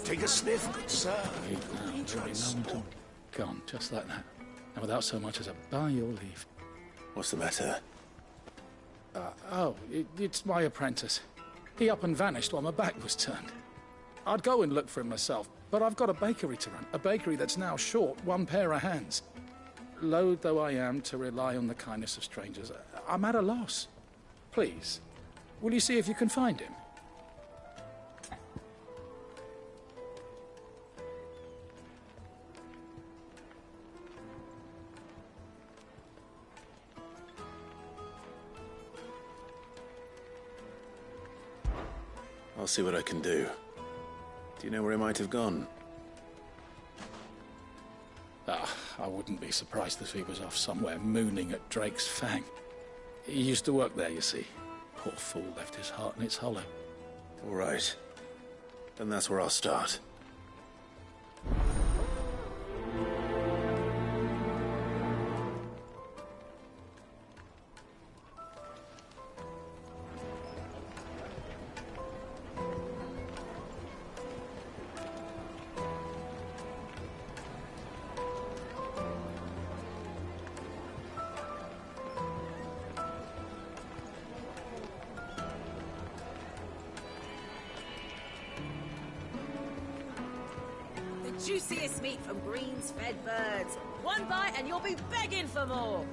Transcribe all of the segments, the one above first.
Take a sniff, good sir. There'll be no one to... Gone, just like that. And without so much as a by your leave. What's the matter? It's my apprentice. He up and vanished while my back was turned. I'd go and look for him myself, but I've got a bakery to run. A bakery that's now short one pair of hands. Loath though I am to rely on the kindness of strangers, I'm at a loss. Please, will you see if you can find him? I'll see what I can do. Do you know where he might have gone? I wouldn't be surprised if he was off somewhere mooning at Drake's Fang. He used to work there, you see. Poor fool left his heart in its hollow. All right. Then that's where I'll start. Juiciest meat from greens-fed birds. One bite and you'll be begging for more.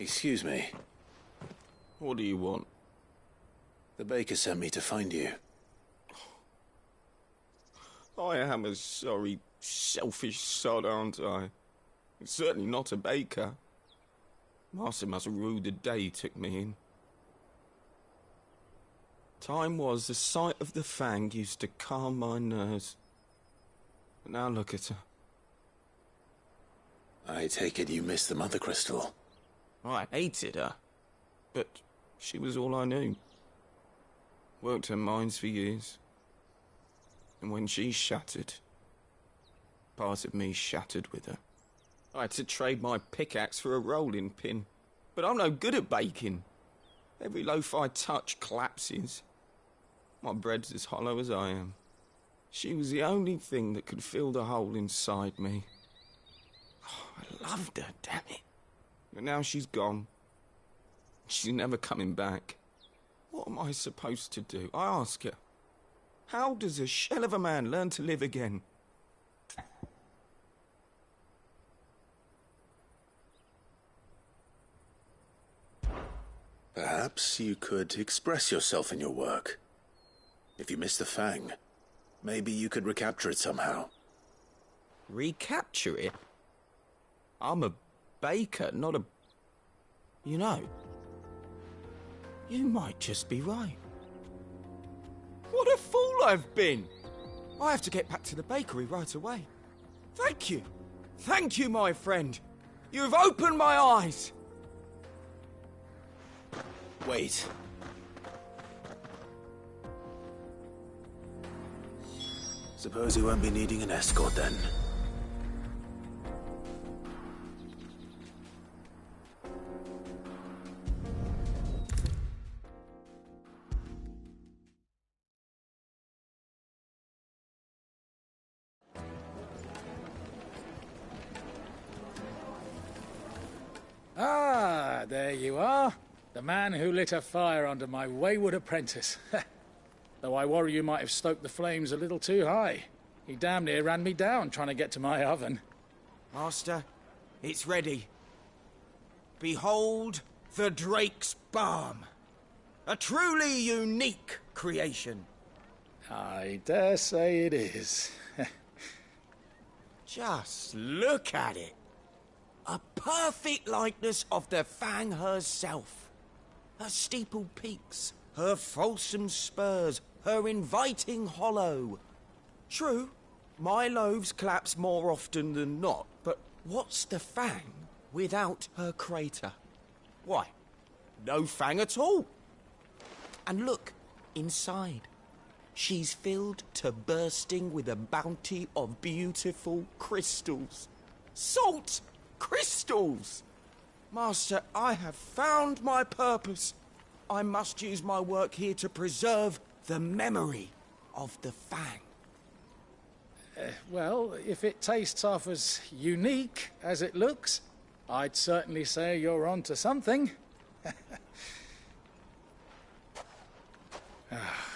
Excuse me. What do you want? The baker sent me to find you. I am a sorry, selfish sod, aren't I? Certainly not a baker. Master must have ruled the day he took me in. Time was the sight of the Fang used to calm my nerves. But now look at her. I take it you missed the Mother Crystal. I hated her, but she was all I knew. Worked her mines for years. And when she shattered, part of me shattered with her. I had to trade my pickaxe for a rolling pin, but I'm no good at baking. Every loaf I touch collapses. My bread's as hollow as I am. She was the only thing that could fill the hole inside me. Oh, I loved her, damn it. But now she's gone. She's never coming back. What am I supposed to do? I ask her. How does a shell of a man learn to live again? Perhaps you could express yourself in your work. If you miss the Fang, maybe you could recapture it somehow. Recapture it? I'm a baker, not a... You know, you might just be right. What a fool I've been! I have to get back to the bakery right away. Thank you. Thank you, my friend. You've opened my eyes. Wait. Suppose you won't be needing an escort then. Ah, there you are. The man who lit a fire under my wayward apprentice. Though I worry you might have stoked the flames a little too high. He damn near ran me down trying to get to my oven. Master, it's ready. Behold the Drake's Balm. A truly unique creation. I dare say it is. Just look at it. A perfect likeness of the Fang herself. Her steepled peaks, her fulsome spurs, her inviting hollow. True, my loaves collapse more often than not, but what's the Fang without her crater? Why, no Fang at all. And look, inside. She's filled to bursting with a bounty of beautiful crystals. Salt crystals! Master, I have found my purpose. I must use my work here to preserve the memory of the Fang. Well, if it tastes half as unique as it looks, I'd certainly say you're onto something.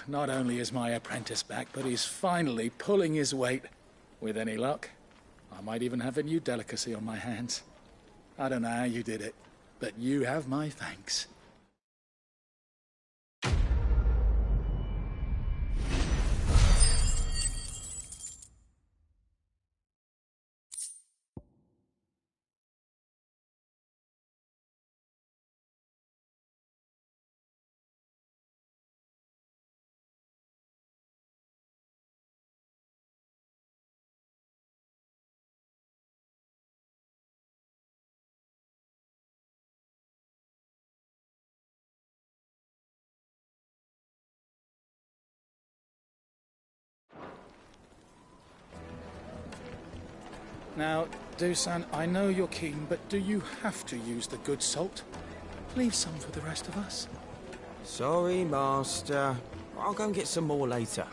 Not only is my apprentice back, but he's finally pulling his weight. With any luck, I might even have a new delicacy on my hands. I don't know how you did it, but you have my thanks. Now, Dusan, I know you're keen, but do you have to use the good salt? Leave some for the rest of us. Sorry, Master. I'll go and get some more later.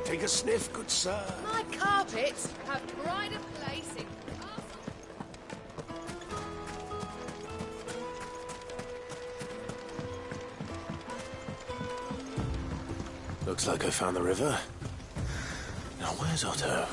Take a sniff, good sir. My carpets have pride of place in... Looks like I found the river. Now where's Otto?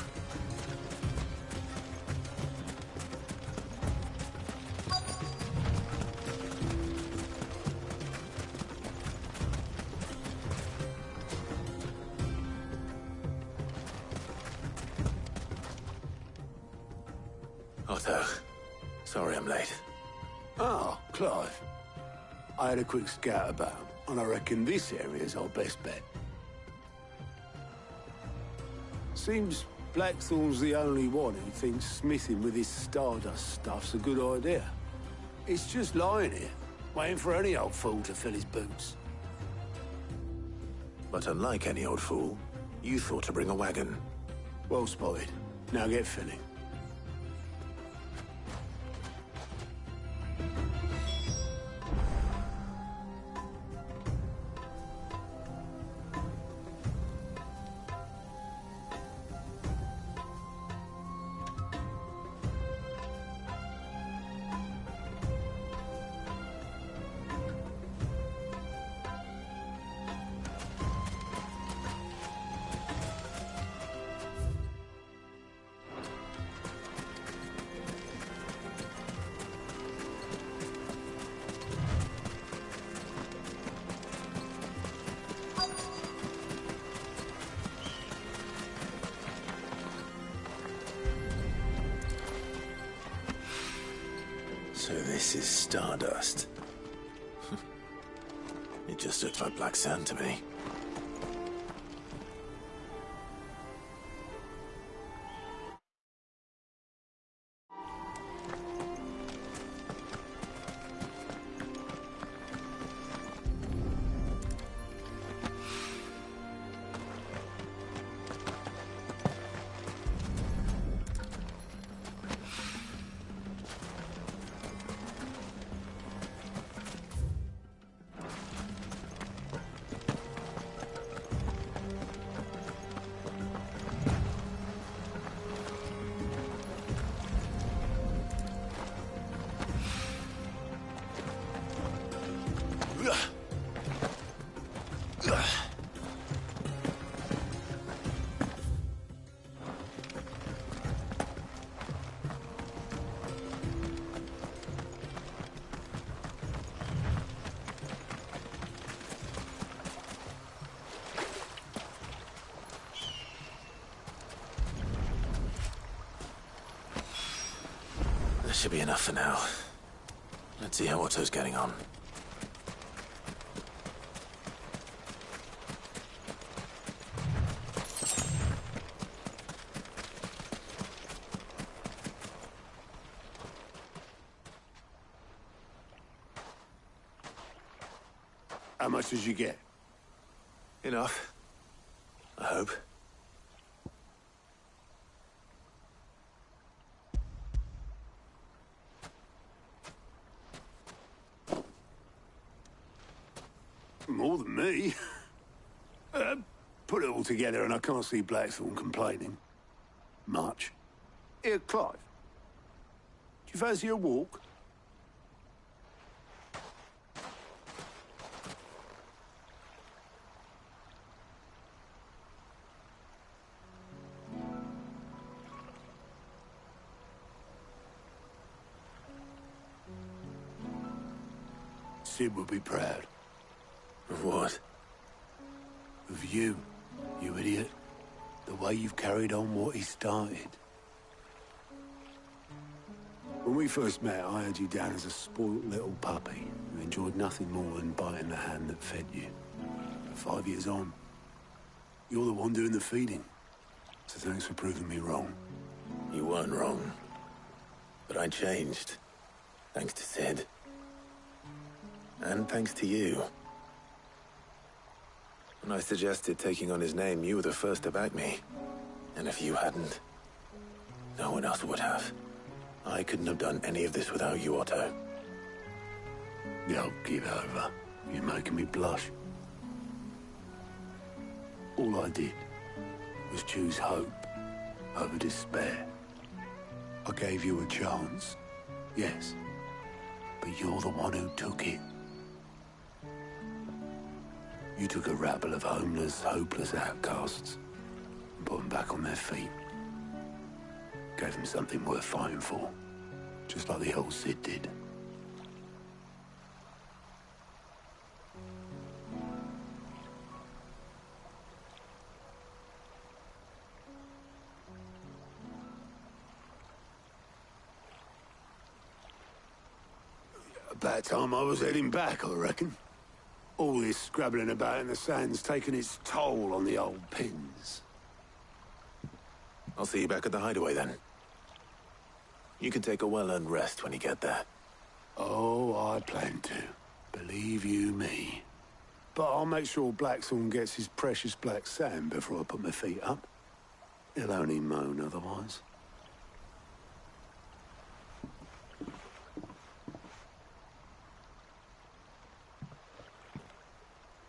Otto, sorry I'm late. Oh, Clive. I had a quick scout about. And I reckon this area's our best bet. Seems Blackthorn's the only one who thinks smithing with his Stardust stuff's a good idea. It's just lying here, waiting for any old fool to fill his boots. But unlike any old fool, you thought to bring a wagon. Well spotted. Now get filling. So this is Stardust. It just looks like black sand to me. That should be enough for now. Let's see how Otto's getting on. How much did you get? Enough. I hope. More than me. Put it all together and I can't see Blackthorn complaining. Much. Here, Clive. Do you fancy a walk? Sid would be proud. Of what? Of you, you idiot. The way you've carried on what he started. When we first met, I had you down as a spoilt little puppy who enjoyed nothing more than biting the hand that fed you. 5 years on, you're the one doing the feeding. So thanks for proving me wrong. You weren't wrong. But I changed. Thanks to Sid. And thanks to you. When I suggested taking on his name, you were the first to back me. And if you hadn't, no one else would have. I couldn't have done any of this without you, Otto. Yo, give over. You're making me blush. All I did was choose hope over despair. I gave you a chance, yes, but you're the one who took it. You took a rabble of homeless, hopeless outcasts and put them back on their feet. Gave them something worth fighting for, just like the old Sid did. About time I was heading back, I reckon. All this scrabbling about in the sand's taken its toll on the old pins. I'll see you back at the hideaway then. You can take a well-earned rest when you get there. Oh, I plan to. Believe you me. But I'll make sure Blackthorn gets his precious black sand before I put my feet up. He'll only moan otherwise.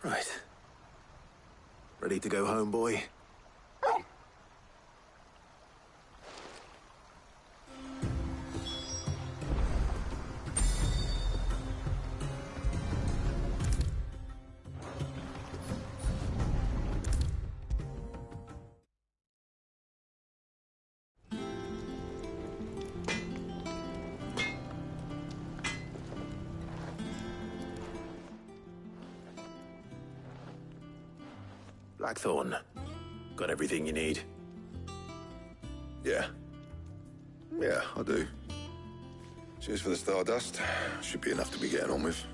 Right. Ready to go home, boy? Blackthorn, got everything you need? Yeah. Yeah, I do. Cheers for the stardust. Should be enough to be getting on with.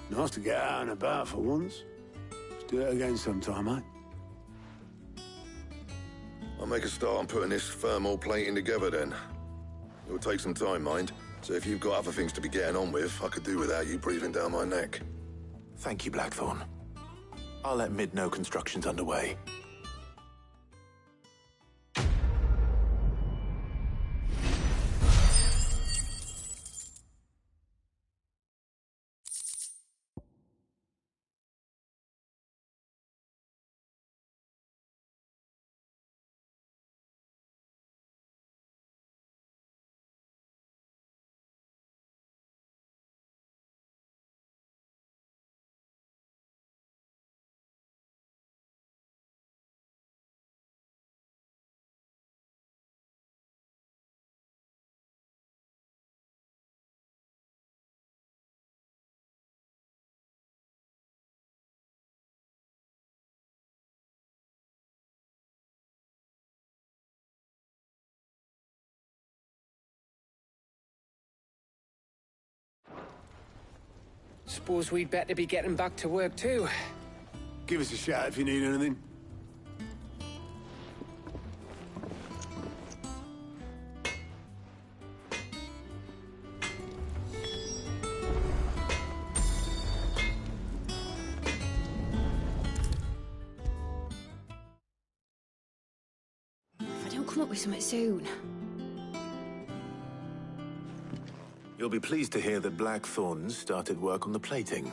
Nice to get out and about for once. Let's do it again sometime, mate. I'll make a start on putting this thermal plating together then. It'll take some time, mind. So if you've got other things to be getting on with, I could do without you breathing down my neck. Thank you, Blackthorn. I'll let Mid know construction's underway. Suppose we'd better be getting back to work too. Give us a shout if you need anything. If I don't come up with something soon. You'll be pleased to hear that Blackthorn started work on the plating.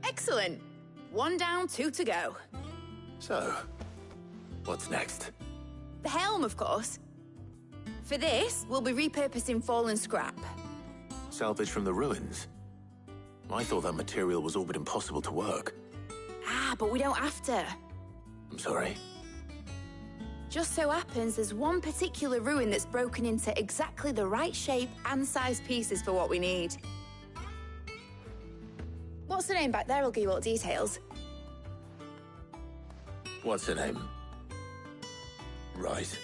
Excellent. 1 down, 2 to go. So, what's next? The helm, of course. For this, we'll be repurposing fallen scrap. Salvage from the ruins? I thought that material was all but impossible to work. Ah, but we don't have to. I'm sorry. Just so happens there's one particular ruin that's broken into exactly the right shape and size pieces for what we need. What's the name back there? I'll give you all the details. What's her name? Right.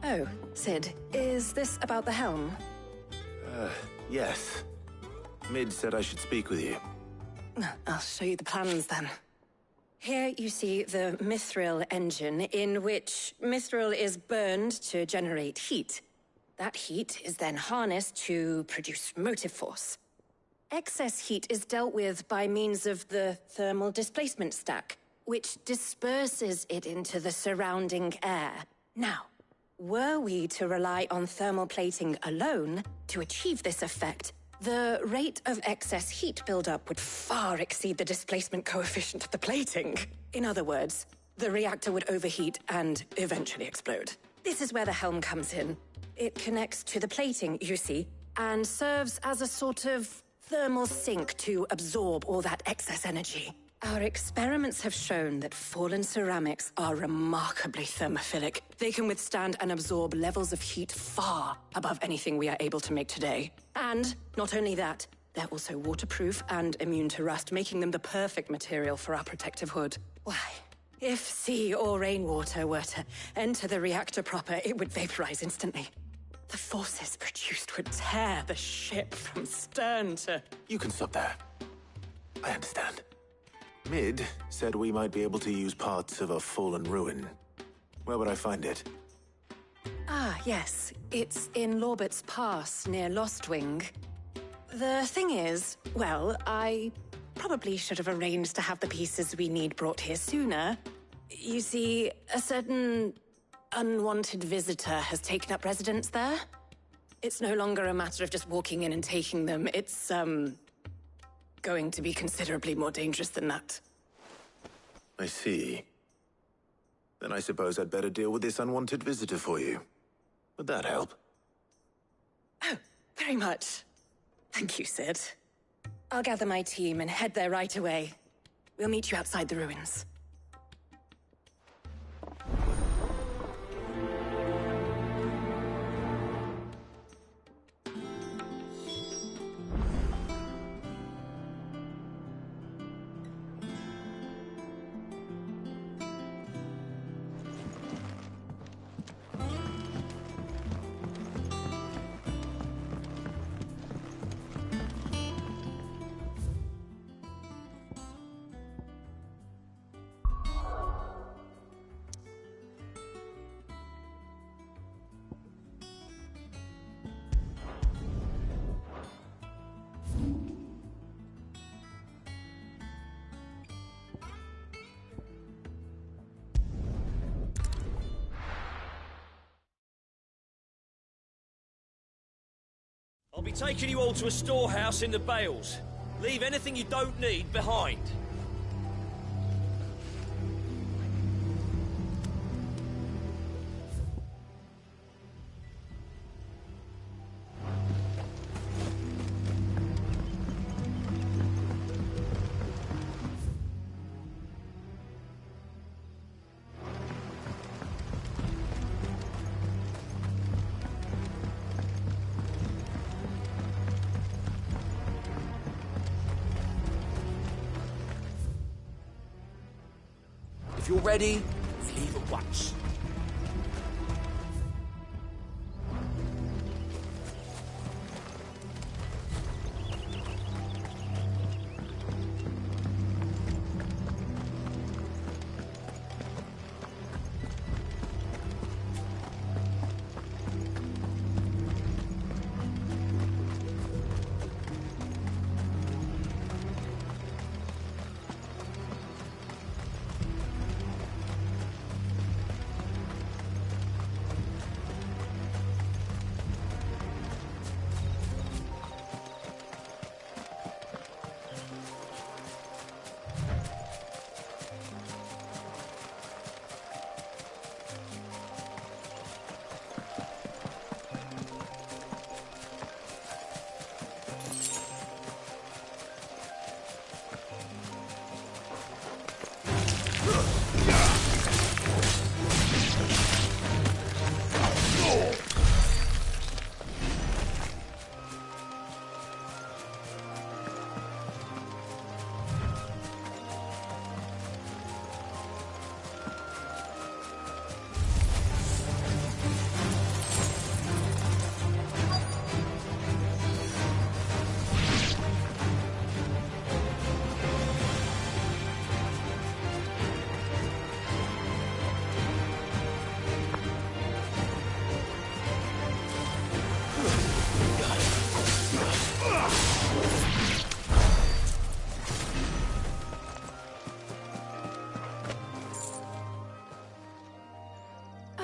Oh, Sid, is this about the helm? Yes. Mid said I should speak with you. I'll show you the plans then. Here you see the mithril engine, in which mithril is burned to generate heat. That heat is then harnessed to produce motive force. Excess heat is dealt with by means of the thermal displacement stack, which disperses it into the surrounding air. Now, were we to rely on thermal plating alone to achieve this effect, the rate of excess heat buildup would far exceed the displacement coefficient of the plating. In other words, the reactor would overheat and eventually explode. This is where the helm comes in. It connects to the plating, you see, and serves as a sort of thermal sink to absorb all that excess energy. Our experiments have shown that fallen ceramics are remarkably thermophilic. They can withstand and absorb levels of heat far above anything we are able to make today. And not only that, they're also waterproof and immune to rust, making them the perfect material for our protective hood. Why, If sea or rainwater were to enter the reactor proper, it would vaporize instantly. The forces produced would tear the ship from stern to... You can stop there. I understand. Mid said we might be able to use parts of a fallen ruin. Where would I find it? Ah, yes. It's in Lorbert's Pass, near Lostwing. The thing is, well, I probably should have arranged to have the pieces we need brought here sooner. You see, a certain unwanted visitor has taken up residence there. It's no longer a matter of just walking in and taking them. It's, going to be considerably more dangerous than that. I see. Then I suppose I'd better deal with this unwanted visitor for you. Would that help? Oh, very much. Thank you, Sid. I'll gather my team and head there right away. We'll meet you outside the ruins. I'll be taking you all to a storehouse in the Bales. Leave anything you don't need behind. If you're ready, we leave at once.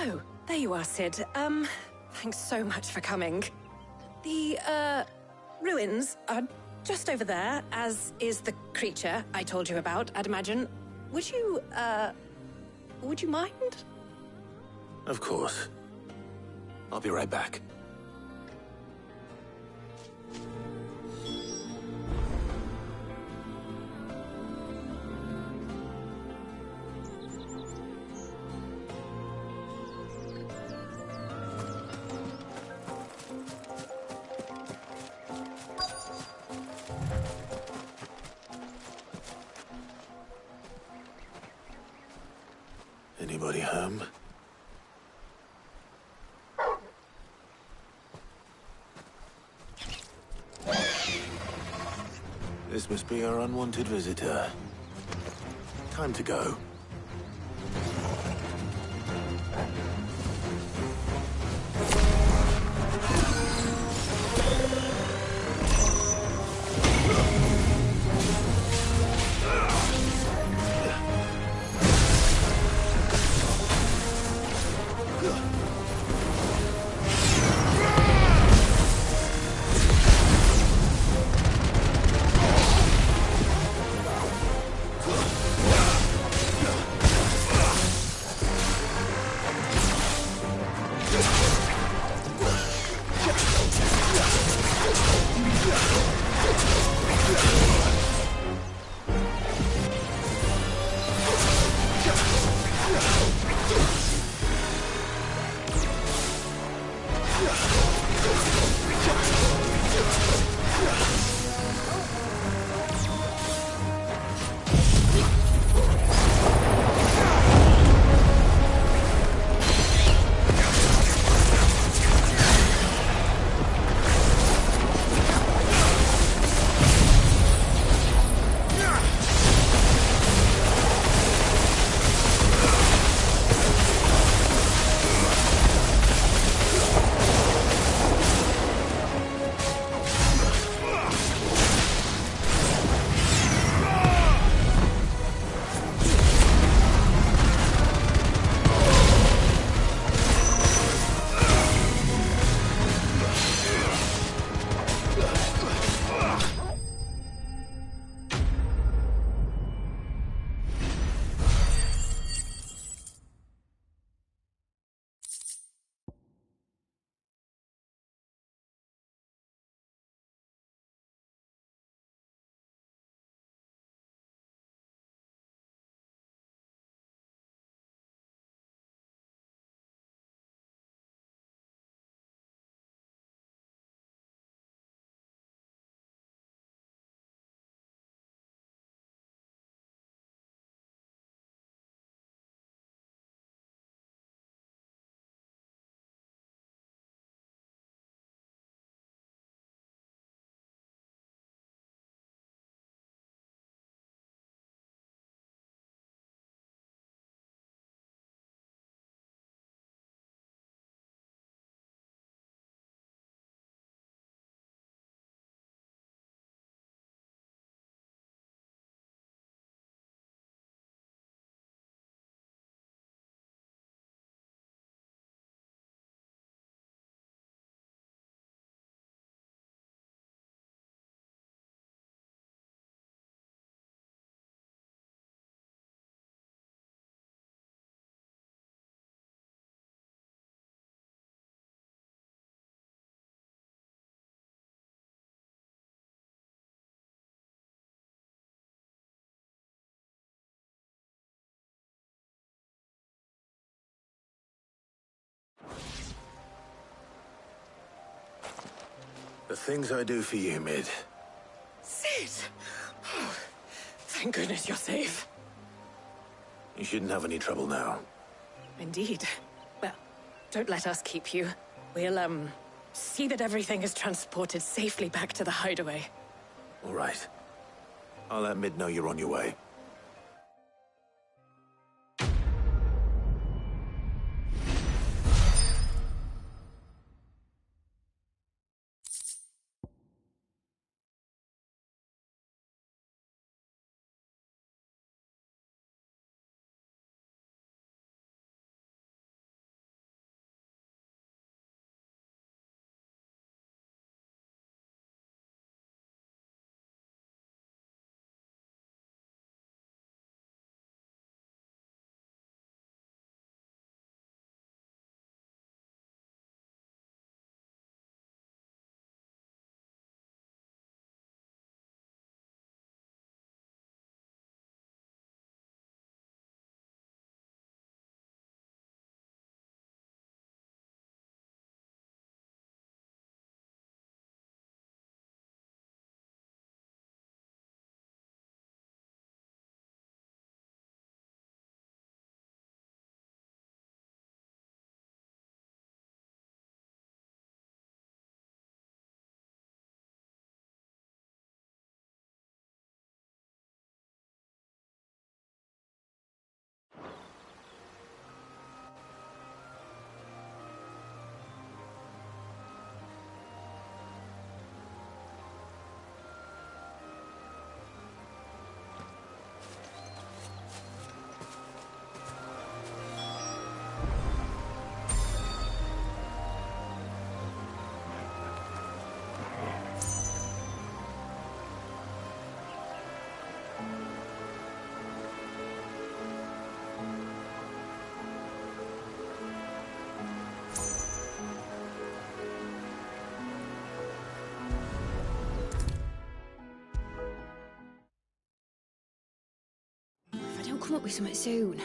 Oh, there you are, Sid. Thanks so much for coming. The, ruins are just over there, as is the creature I told you about, I'd imagine. Would you mind? Of course. I'll be right back. Anybody home? This must be our unwanted visitor. Time to go. The things I do for you, Mid. Sid! Oh, thank goodness you're safe. You shouldn't have any trouble now. Indeed. Well, don't let us keep you. We'll, see that everything is transported safely back to the hideaway. All right. I'll let Mid know you're on your way. come up with something soon.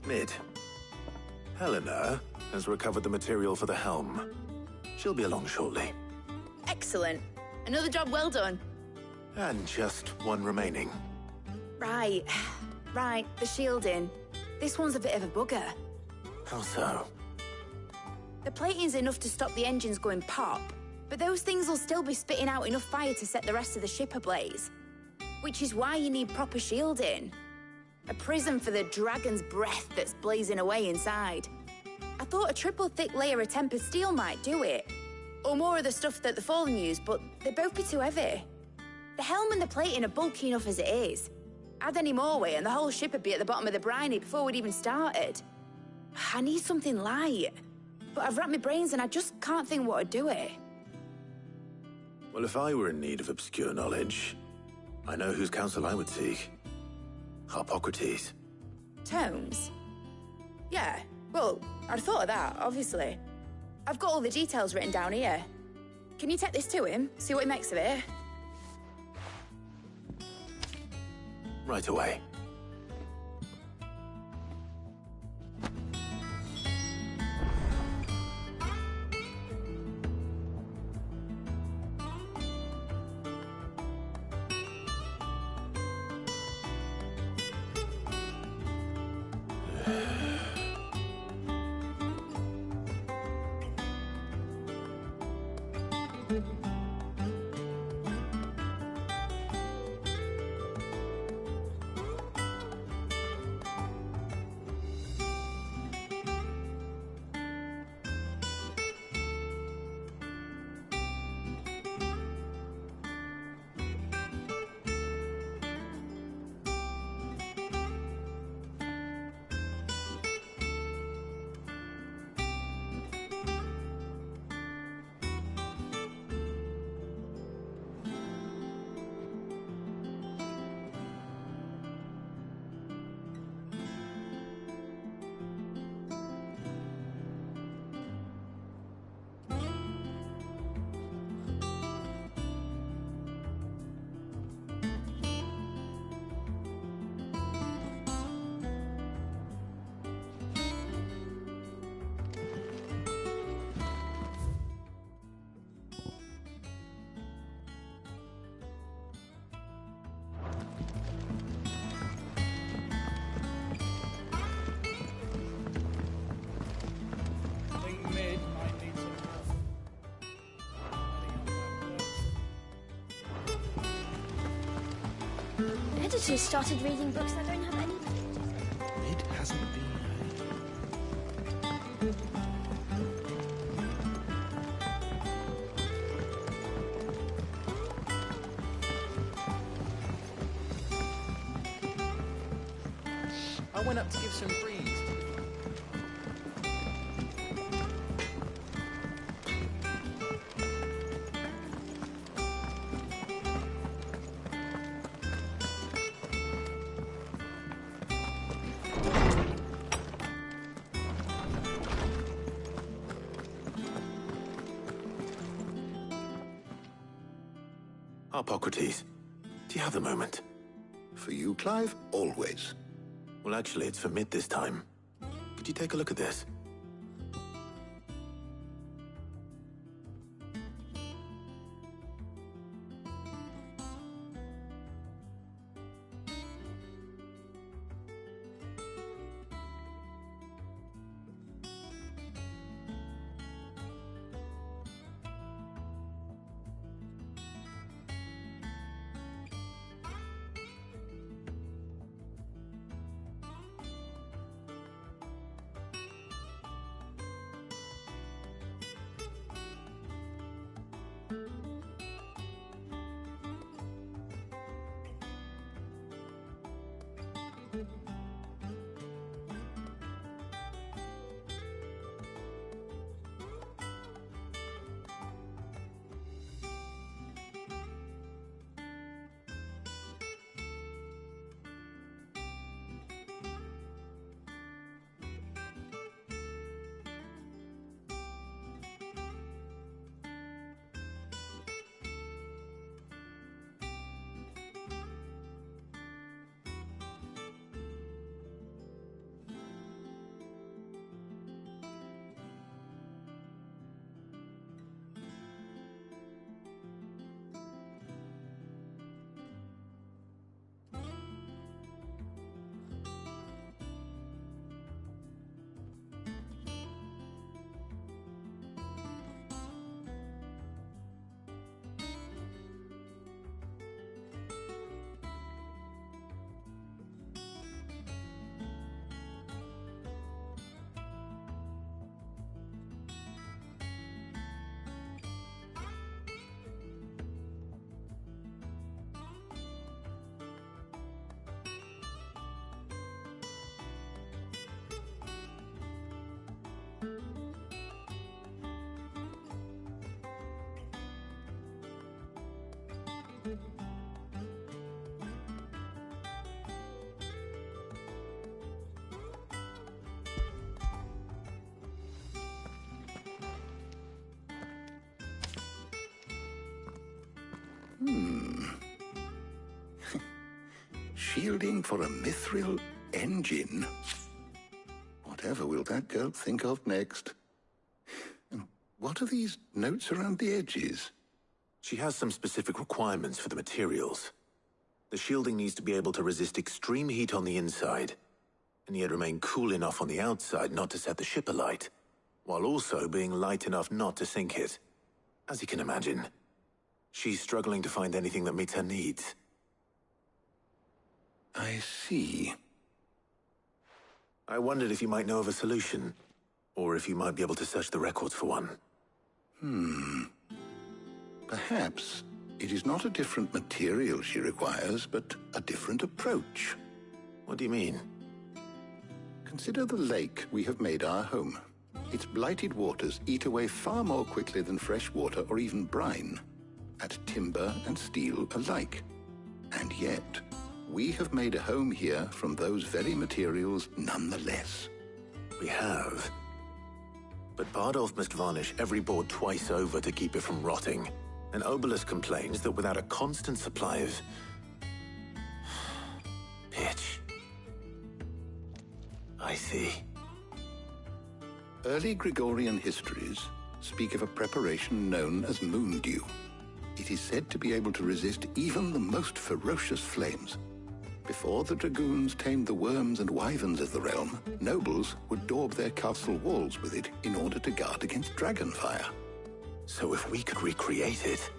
Mid. Helena has recovered the material for the helm. She'll be along shortly. Excellent. Another job well done. And just one remaining. Right. Right, the shielding. This one's a bit of a bugger. How so? The plating's enough to stop the engines going pop, but those things will still be spitting out enough fire to set the rest of the ship ablaze. Which is why you need proper shielding. A prison for the dragon's breath that's blazing away inside. I thought a triple thick layer of tempered steel might do it. Or more of the stuff that the Fallen use, but they'd both be too heavy. The helm and the plating are bulky enough as it is. Add any more weight and the whole ship would be at the bottom of the briny before we'd even started. I need something light. But I've racked my brains and I just can't think what would do it. Well, if I were in need of obscure knowledge, I know whose counsel I would seek. Harpocrates. Tones? Yeah, well, I'd thought of that, obviously. I've got all the details written down here. Can you take this to him, see what he makes of it? Right away. Editors started reading books that don't have any. It hasn't been. I went up to give some breeze. Harpocrates, do you have a moment? For you, Clive? Always. Well, actually, it's for Mid this time. Could you take a look at this? Shielding for a mithril engine? Whatever will that girl think of next? And what are these notes around the edges? She has some specific requirements for the materials. The shielding needs to be able to resist extreme heat on the inside, and yet remain cool enough on the outside not to set the ship alight, while also being light enough not to sink it. As you can imagine, she's struggling to find anything that meets her needs. I see. I wondered if you might know of a solution, or if you might be able to search the records for one. Perhaps it is not a different material she requires, but a different approach. What do you mean? Consider the lake we have made our home. Its blighted waters eat away far more quickly than fresh water or even brine, at timber and steel alike. And yet, we have made a home here from those very materials nonetheless. We have. But Bardolph must varnish every board twice over to keep it from rotting. And Obelus complains that without a constant supply of pitch. I see. Early Gregorian histories speak of a preparation known as moon dew. It is said to be able to resist even the most ferocious flames. Before the dragoons tamed the worms and wyverns of the realm, nobles would daub their castle walls with it in order to guard against dragonfire. So if we could recreate it...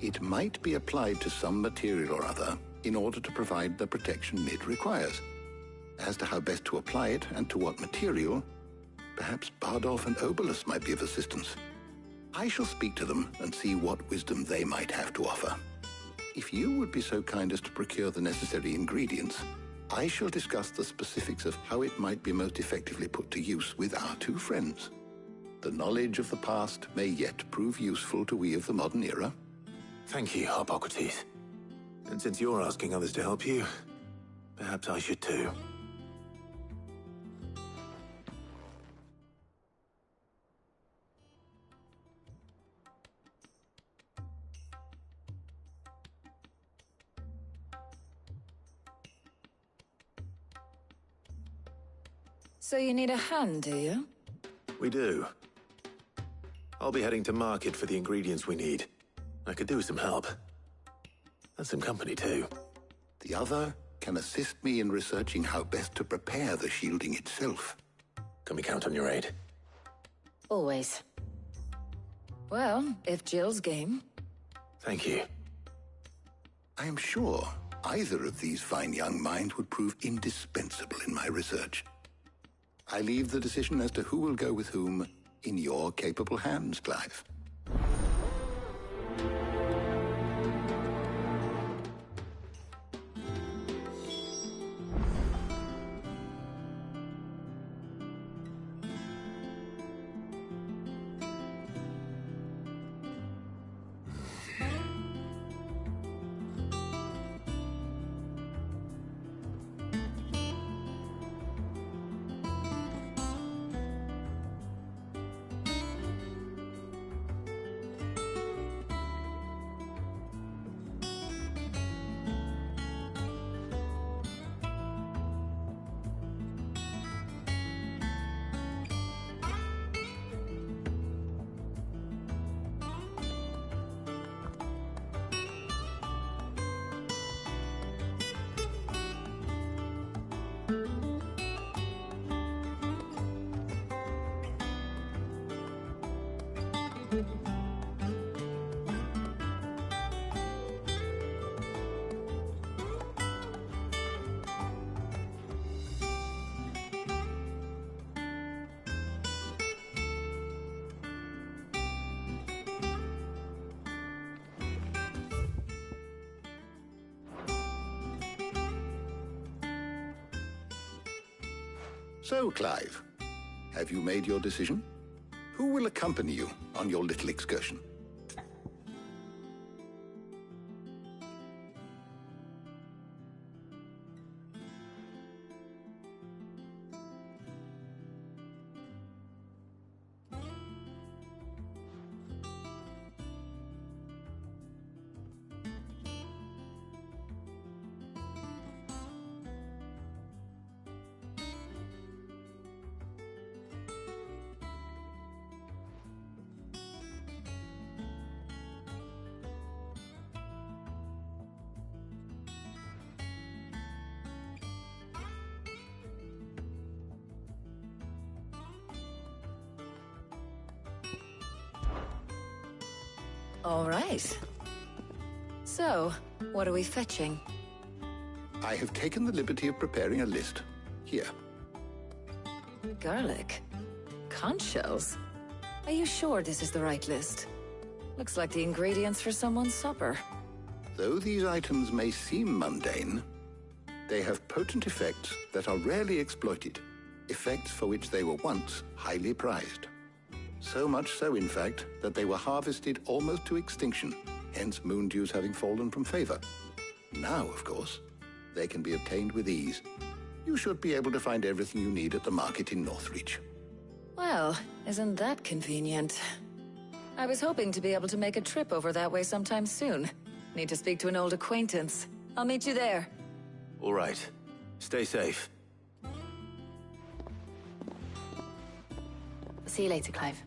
It might be applied to some material or other in order to provide the protection Mid requires. As to how best to apply it and to what material, perhaps Bardolph and Obelus might be of assistance. I shall speak to them and see what wisdom they might have to offer. If you would be so kind as to procure the necessary ingredients, I shall discuss the specifics of how it might be most effectively put to use with our two friends. The knowledge of the past may yet prove useful to we of the modern era. Thank you, Hippocrates. And since you're asking others to help you, perhaps I should too. So you need a hand, do you? We do. I'll be heading to market for the ingredients we need. I could do with some help. And some company, too. The other can assist me in researching how best to prepare the shielding itself. Can we count on your aid? Always. Well, if Jill's game. Thank you. I am sure either of these fine young minds would prove indispensable in my research. I leave the decision as to who will go with whom in your capable hands, Clive. So, Clive, have you made your decision? Who will accompany you on your little excursion? All right. So, what are we fetching? I have taken the liberty of preparing a list. Here. Garlic? Conch shells? Are you sure this is the right list? Looks like the ingredients for someone's supper. Though these items may seem mundane, they have potent effects that are rarely exploited, effects for which they were once highly prized. So much so, in fact, that they were harvested almost to extinction, hence moon dews having fallen from favor. Now, of course, they can be obtained with ease. You should be able to find everything you need at the market in Northreach. Well, isn't that convenient? I was hoping to be able to make a trip over that way sometime soon. Need to speak to an old acquaintance. I'll meet you there. All right. Stay safe. See you later, Clive.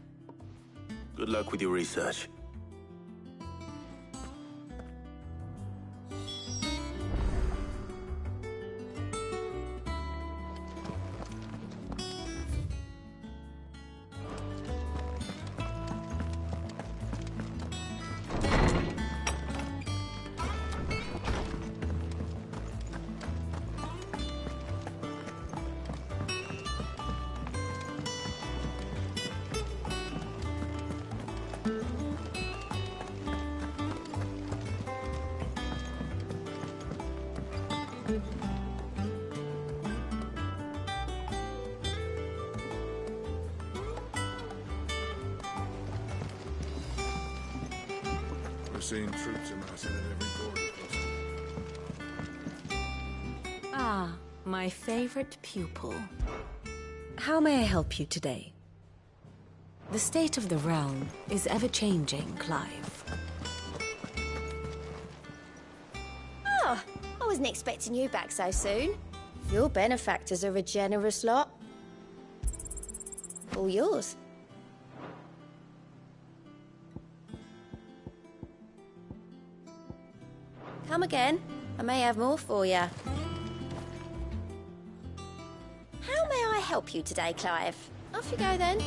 Good luck with your research. Seeing troops amassing at every border crossing. Ah, my favorite pupil. How may I help you today? The state of the realm is ever-changing, Clive. Oh, I wasn't expecting you back so soon. Your benefactors are a generous lot. All yours. Come again. I may have more for you. How may I help you today, Clive? Off you go, then.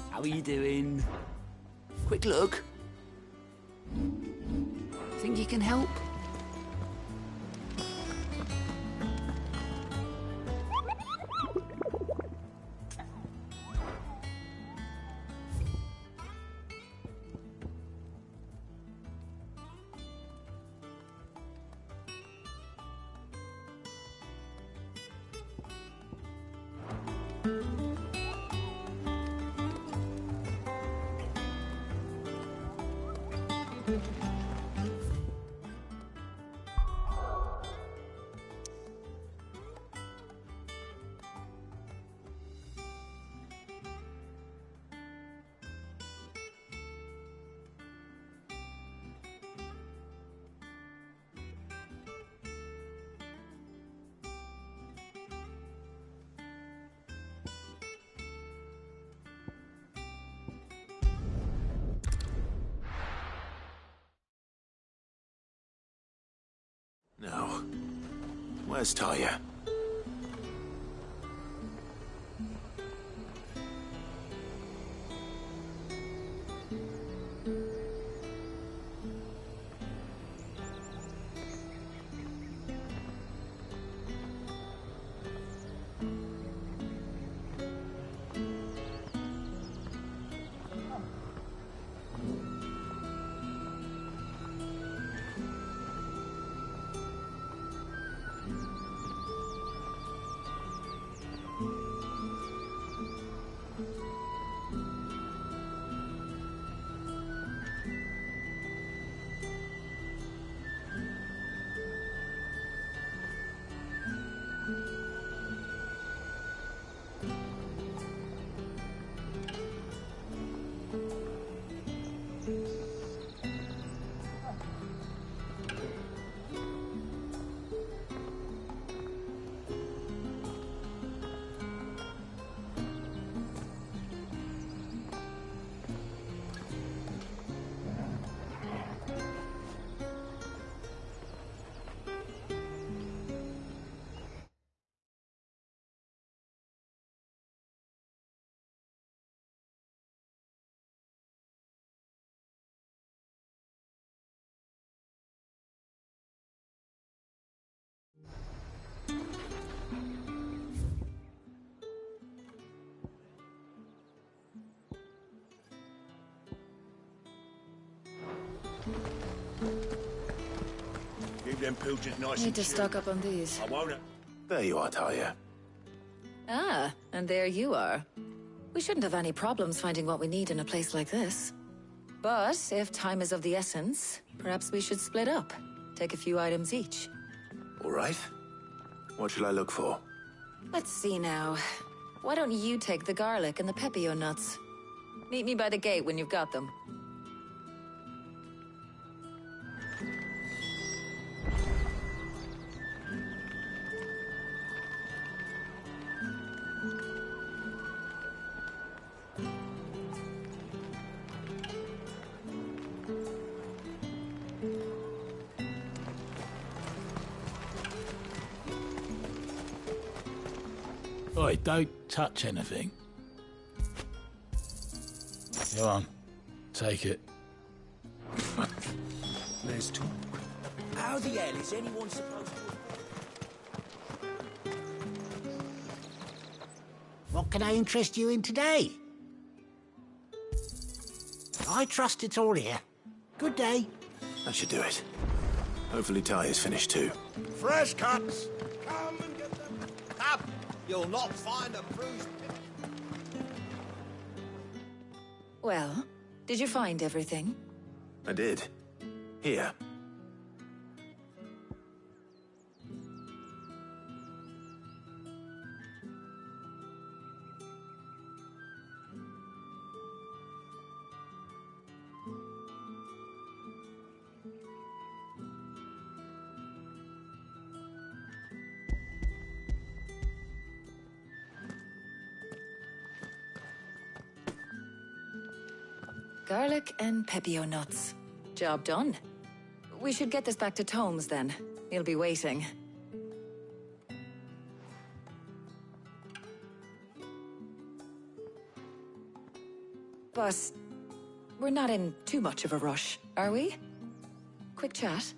How are you doing? Quick look. Think you can help? Now, where's Talia? Keep them pilchards nice Need and to chill. stock up on these. I won't. There you are, Talia. Ah, and there you are. We shouldn't have any problems finding what we need in a place like this. But if time is of the essence, perhaps we should split up. Take a few items each. All right. What shall I look for? Let's see now. Why don't you take the garlic and the pepio nuts? Meet me by the gate when you've got them. Oi, don't touch anything. Go on, take it. There's talk. How the hell is anyone supposed to... What can I interest you in today? I trust it's all here. Good day. That should do it. Hopefully Talia's finished too. Fresh cuts. Come and get them. Up. You'll not find a bruised. Well, did you find everything? I did. Here. Garlic and pepio nuts. Job done. We should get this back to Tomes then. He'll be waiting. But we're not in too much of a rush, are we? Quick chat.